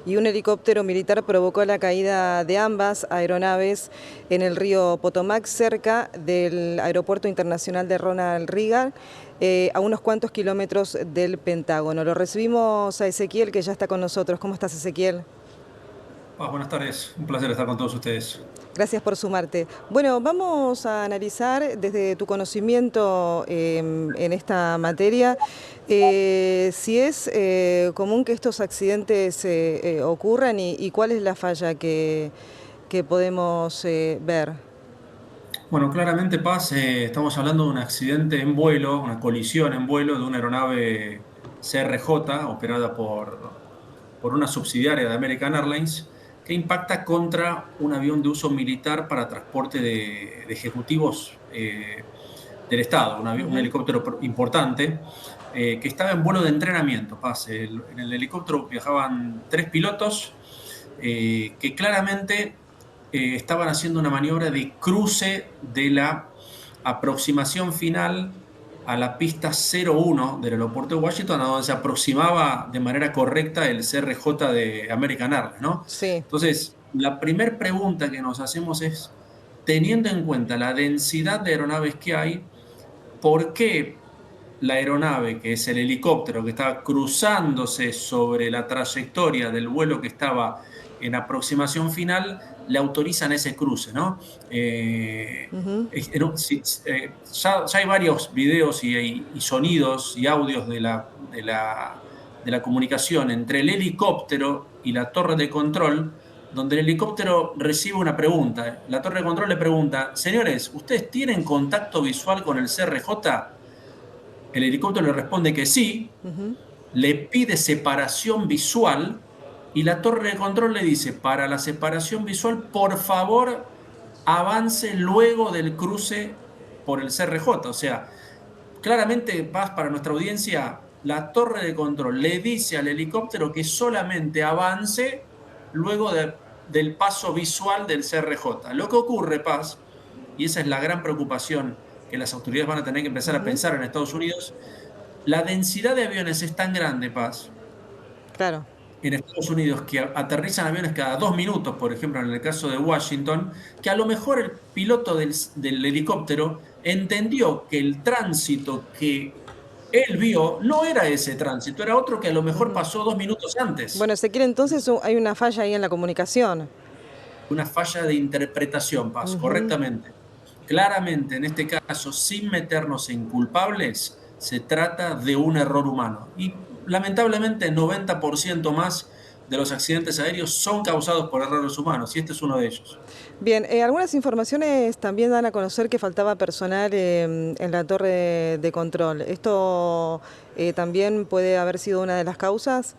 y un helicóptero militar provocó la caída de ambas aeronaves en el río Potomac, cerca del Aeropuerto Internacional de Ronald Reagan, a unos cuantos kilómetros del Pentágono. Lo recibimos a Ezequiel, que ya está con nosotros. ¿Cómo estás, Ezequiel? Buenas tardes, un placer estar con todos ustedes. Gracias por sumarte. Bueno, vamos a analizar desde tu conocimiento en esta materia si es común que estos accidentes ocurran y cuál es la falla que podemos ver. Bueno, claramente, Paz, estamos hablando de un accidente en vuelo, una colisión en vuelo de una aeronave CRJ operada por una subsidiaria de American Airlines que impacta contra un avión de uso militar para transporte de ejecutivos del Estado, un Ujú. helicóptero importante que estaba en vuelo de entrenamiento, Paz. En el helicóptero viajaban 3 pilotos que claramente estaban haciendo una maniobra de cruce de la aproximación final a la pista 01 del aeropuerto de Washington, a donde se aproximaba de manera correcta el CRJ de American Airlines, ¿no? Sí. Entonces, la primera pregunta que nos hacemos es, teniendo en cuenta la densidad de aeronaves que hay, ¿por qué la aeronave, que es el helicóptero que estaba cruzándose sobre la trayectoria del vuelo que estaba en aproximación final, le autorizan ese cruce, ¿no? Ujú. Ya hay varios videos y sonidos y audios de la comunicación entre el helicóptero y la torre de control, donde el helicóptero recibe una pregunta. La torre de control le pregunta, señores, ¿ustedes tienen contacto visual con el CRJ? El helicóptero le responde que sí, Ujú. le pide separación visual y la torre de control le dice, para la separación visual, por favor, avance luego del cruce por el CRJ. O sea, claramente, Paz, para nuestra audiencia, la torre de control le dice al helicóptero que solamente avance luego del paso visual del CRJ. Lo que ocurre, Paz, y esa es la gran preocupación que las autoridades van a tener que empezar a Ujú. pensar en Estados Unidos, la densidad de aviones es tan grande, Paz, Claro. en Estados Unidos que aterrizan aviones cada 2 minutos, por ejemplo, en el caso de Washington, que a lo mejor el piloto del helicóptero entendió que el tránsito que él vio no era ese tránsito, era otro que a lo mejor Ujú. pasó 2 minutos Bueno, antes. Ezequiel, entonces hay una falla ahí en la comunicación. Una falla de interpretación, Paz, Ujú. correctamente. Claramente, en este caso, sin meternos en culpables, se trata de un error humano. Y lamentablemente, el 90% más de los accidentes aéreos son causados por errores humanos, y este es uno de ellos. Bien, algunas informaciones también dan a conocer que faltaba personal en la torre de control. ¿Esto también puede haber sido una de las causas?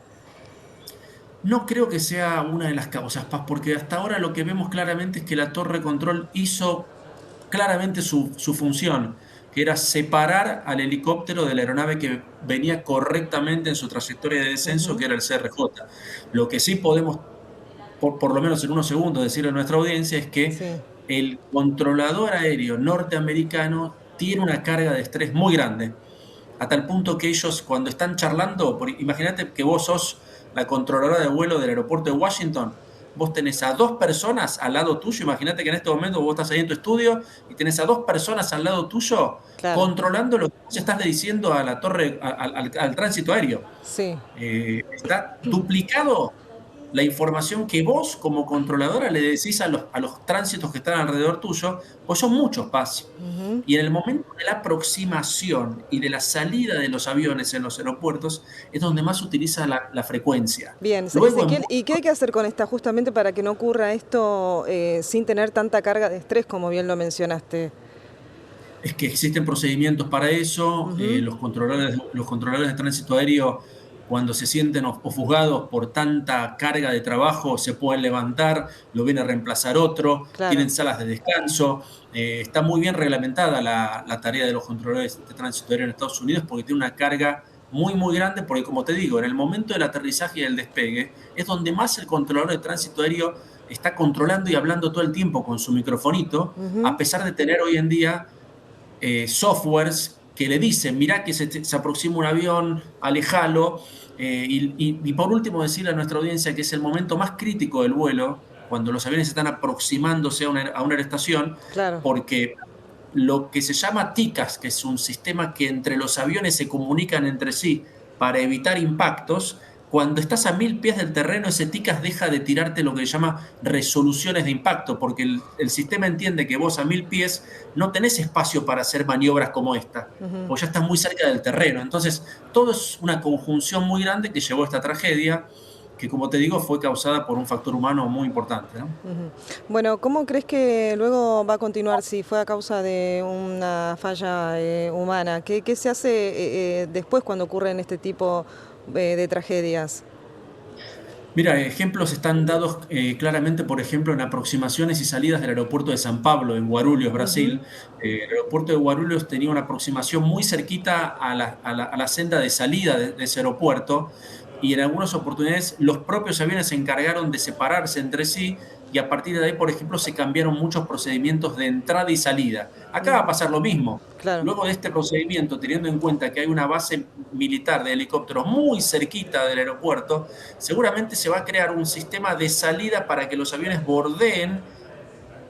No creo que sea una de las causas, Paz, porque hasta ahora lo que vemos claramente es que la torre de control hizo claramente su función, que era separar al helicóptero de la aeronave que venía correctamente en su trayectoria de descenso, Ujú. que era el CRJ. Lo que sí podemos, por lo menos en unos segundos, decirle a nuestra audiencia es que Sí. el controlador aéreo norteamericano tiene una carga de estrés muy grande a tal punto que ellos cuando están charlando, imagínate que vos sos la controladora de vuelo del aeropuerto de Washington, vos tenés a 2 personas al lado tuyo, imagínate que en este momento vos estás ahí en tu estudio y tenés a 2 personas al lado tuyo Claro. controlando lo que vos estás diciendo a la torre, al tránsito aéreo. Sí. Está duplicado la información que vos como controladora le decís a los tránsitos que están alrededor tuyo, pues son muchos pasos. Ujú. Y en el momento de la aproximación y de la salida de los aviones en los aeropuertos es donde más se utiliza la frecuencia. Bien, Luego en Ezequiel, ¿y qué hay que hacer con esta justamente para que no ocurra esto sin tener tanta carga de estrés, como bien lo mencionaste? Es que existen procedimientos para eso, Ujú. los controladores de tránsito aéreo, cuando se sienten ofuscados por tanta carga de trabajo, se pueden levantar, lo viene a reemplazar otro, Claro. tienen salas de descanso. Está muy bien reglamentada la tarea de los controladores de tránsito aéreo en Estados Unidos porque tiene una carga muy, muy grande, porque como te digo, en el momento del aterrizaje y del despegue es donde más el controlador de tránsito aéreo está controlando y hablando todo el tiempo con su microfonito, a Ujú. pesar de tener hoy en día softwares que le dicen, mirá que se aproxima un avión, alejalo, Y por último, decirle a nuestra audiencia que es el momento más crítico del vuelo, cuando los aviones están aproximándose a una estación, Claro. porque lo que se llama TICAS, que es un sistema que entre los aviones se comunican entre sí para evitar impactos, cuando estás a 1000 pies del terreno, ese TICAS deja de tirarte lo que se llama resoluciones de impacto, porque el sistema entiende que vos a 1000 pies no tenés espacio para hacer maniobras como esta, Ujú. o ya estás muy cerca del terreno. Entonces, todo es una conjunción muy grande que llevó a esta tragedia, que como te digo, fue causada por un factor humano muy importante, ¿no? Ujú. Bueno, ¿cómo crees que luego va a continuar si fue a causa de una falla humana? ¿Qué se hace después cuando ocurren este tipo de tragedias? Mira, ejemplos están dados claramente, por ejemplo, en aproximaciones y salidas del aeropuerto de San Pablo, en Guarulhos, Ujú. Brasil. El aeropuerto de Guarulhos tenía una aproximación muy cerquita a la senda de salida de ese aeropuerto, y en algunas oportunidades los propios aviones se encargaron de separarse entre sí, y a partir de ahí, por ejemplo, se cambiaron muchos procedimientos de entrada y salida. Acá va a pasar lo mismo. Claro. Luego de este procedimiento, teniendo en cuenta que hay una base militar de helicópteros muy cerquita del aeropuerto, seguramente se va a crear un sistema de salida para que los aviones bordeen,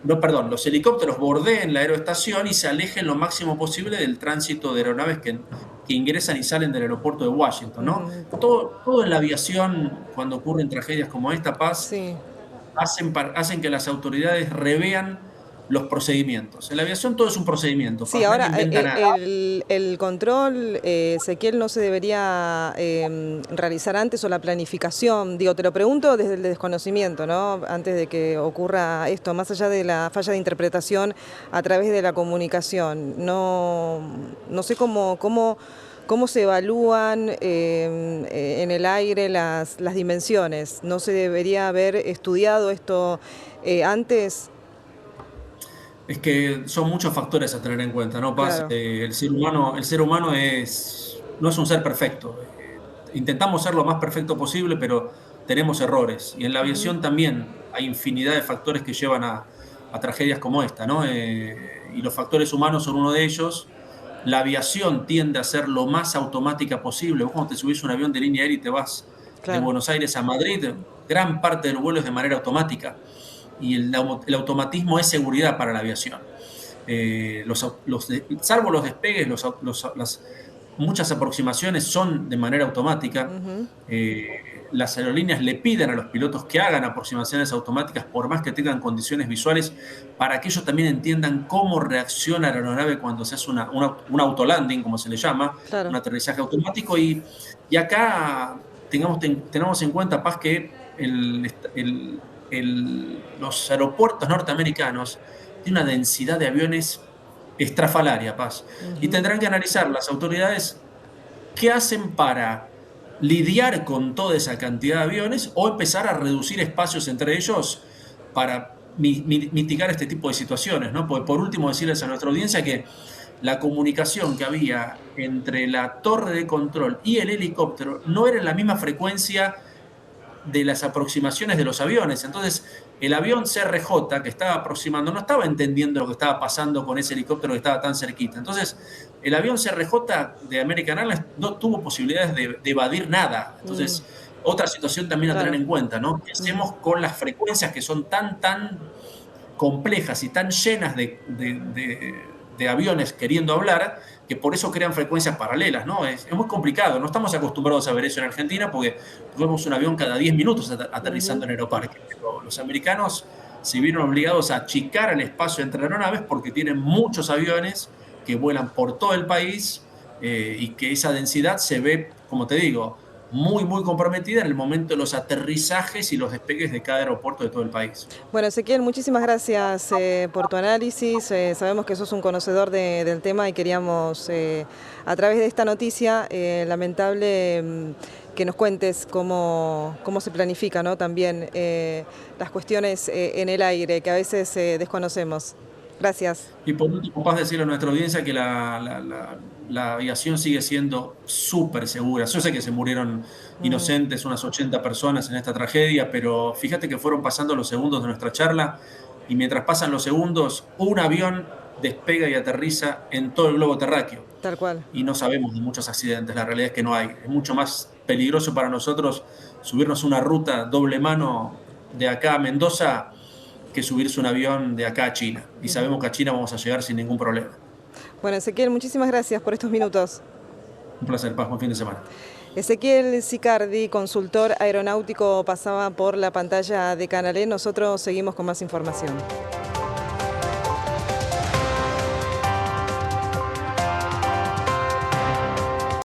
no, perdón, los helicópteros bordeen la aeroestación y se alejen lo máximo posible del tránsito de aeronaves que ingresan y salen del aeropuerto de Washington, ¿no? Ujú. Todo en la aviación, cuando ocurren tragedias como esta, Paz, Sí. hacen que las autoridades revean los procedimientos. En la aviación todo es un procedimiento, Sí, Paz, nadie ahora inventa nada. el control, Ezequiel, no se debería realizar antes o la planificación. Digo, te lo pregunto desde el desconocimiento, ¿no? Antes de que ocurra esto, más allá de la falla de interpretación a través de la comunicación. No sé cómo se evalúan en el aire las dimensiones. ¿No se debería haber estudiado esto antes? Es que son muchos factores a tener en cuenta, ¿no, Paz? Claro. El ser humano no es un ser perfecto. Intentamos ser lo más perfecto posible, pero tenemos errores. Y en la Ujú. aviación también hay infinidad de factores que llevan a tragedias como esta, ¿no? Y los factores humanos son uno de ellos. La aviación tiende a ser lo más automática posible. Vos cuando te subís a un avión de línea aérea y te vas de Claro. Buenos Aires a Madrid, gran parte del vuelo es de manera automática, y el automatismo es seguridad para la aviación. Salvo los despegues, muchas aproximaciones son de manera automática. Ujú. Las aerolíneas le piden a los pilotos que hagan aproximaciones automáticas, por más que tengan condiciones visuales, para que ellos también entiendan cómo reacciona la aeronave cuando se hace un autolanding, como se le llama, un Claro. aterrizaje automático. Y acá tenemos en cuenta, Paz, que los aeropuertos norteamericanos tienen una densidad de aviones estrafalaria, Paz. Y Ujú. tendrán que analizar las autoridades qué hacen para lidiar con toda esa cantidad de aviones, o empezar a reducir espacios entre ellos para mitigar este tipo de situaciones, ¿no? Por último, decirles a nuestra audiencia que la comunicación que había entre la torre de control y el helicóptero no era en la misma frecuencia de las aproximaciones de los aviones. Entonces, el avión CRJ que estaba aproximando no estaba entendiendo lo que estaba pasando con ese helicóptero que estaba tan cerquita. Entonces, el avión CRJ de American Airlines no tuvo posibilidades de evadir nada. Mm. Entonces, otra situación también a tener Claro. en cuenta, ¿no? ¿Qué Ujú. hacemos con las frecuencias que son tan complejas y tan llenas de aviones queriendo hablar, que por eso crean frecuencias paralelas, ¿no? Es muy complicado, no estamos acostumbrados a ver eso en Argentina, porque vemos un avión cada 10 minutos aterrizando Ujú. en aeroparque, pero los americanos se vieron obligados a achicar el espacio entre aeronaves porque tienen muchos aviones que vuelan por todo el país, y que esa densidad se ve, como te digo, muy comprometida en el momento de los aterrizajes y los despegues de cada aeropuerto de todo el país. Bueno, Ezequiel, muchísimas gracias por tu análisis. Sabemos que sos un conocedor del tema y queríamos, a través de esta noticia lamentable, que nos cuentes cómo se planifica, ¿no? También las cuestiones en el aire que a veces desconocemos. Gracias. Y por último, Paz, decirle a nuestra audiencia que la aviación sigue siendo súper segura. Yo sé que se murieron Mm. inocentes, unas 80 personas en esta tragedia, pero fíjate que fueron pasando los segundos de nuestra charla, y mientras pasan los segundos, un avión despega y aterriza en todo el globo terráqueo. Tal cual. Y no sabemos de muchos accidentes, la realidad es que no hay. Es mucho más peligroso para nosotros subirnos una ruta doble mano de acá a Mendoza que subirse un avión de acá a China. Y sabemos que a China vamos a llegar sin ningún problema. Bueno, Ezequiel, muchísimas gracias por estos minutos. Un placer, Paz, buen fin de semana. Ezequiel Sicardi, consultor aeronáutico, pasaba por la pantalla de Canal E. Nosotros seguimos con más información.